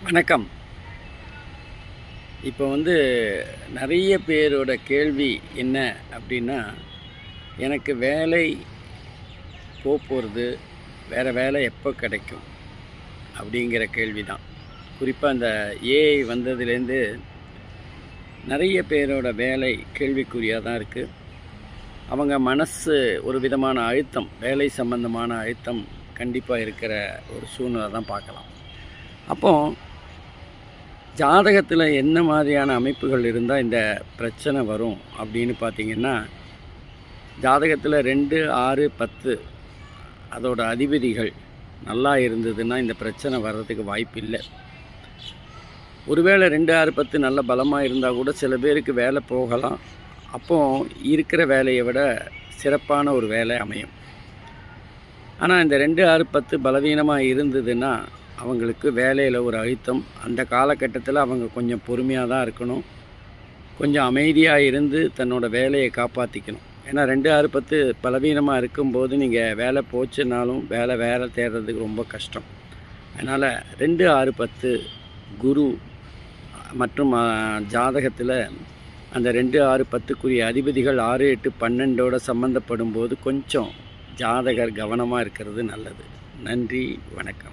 வணக்கம். இப்போ நிறைய பேரோட கேள்வி என்ன அப்படின்னா, எனக்கு வேலை போகிறது, வேறு வேலை எப்போ கிடைக்கும் அப்படிங்கிற கேள்வி தான். குறிப்பாக இந்த ஏஐ வந்ததுலேருந்து நிறைய பேரோட வேலை கேள்விக்குறியாக தான் இருக்குது. அவங்க மனசு ஒரு விதமான அழுத்தம், வேலை சம்பந்தமான அழுத்தம் கண்டிப்பாக இருக்கிற ஒரு சூழ்நிலை தான் பார்க்கலாம். அப்போது ஜாதகத்தில் என்ன மாதிரியான அமைப்புகள் இருந்தால் இந்த பிரச்சனை வரும் அப்படின்னு பார்த்திங்கன்னா, ஜாதகத்தில் 2, 6, 10 அதோட அதிபதிகள் நல்லா இருந்ததுன்னா இந்த பிரச்சனை வர்றதுக்கு வாய்ப்பு இல்லை. ஒருவேளை 2, 6, 10 நல்ல பலமாக இருந்தால் கூட சில பேருக்கு வேலை போகலாம். அப்போது இருக்கிற வேலையை விட சிறப்பான ஒரு வேலை அமையும். ஆனால் இந்த 2, 6, 10 பலவீனமாக இருந்ததுன்னா அவங்களுக்கு வேலையில் ஒரு அழுத்தம். அந்த காலகட்டத்தில் அவங்க கொஞ்சம் பொறுமையாக தான் இருக்கணும், கொஞ்சம் அமைதியாக இருந்து தன்னோட வேலையை காப்பாற்றிக்கணும். ஏன்னா 2, 6, 10 பலவீனமாக இருக்கும்போது நீங்கள் வேலை போச்சுனாலும் வேலை தேடுறதுக்கு ரொம்ப கஷ்டம். அதனால் 2, 6, 10 குரு மற்றும் ஜாதகத்தில் அந்த 2, 6, 10க்குரிய அதிபதிகள் 6, 8, 12ஓட சம்மந்தப்படும் போது கொஞ்சம் ஜாதகர் கவனமாக இருக்கிறது நல்லது. நன்றி, வணக்கம்.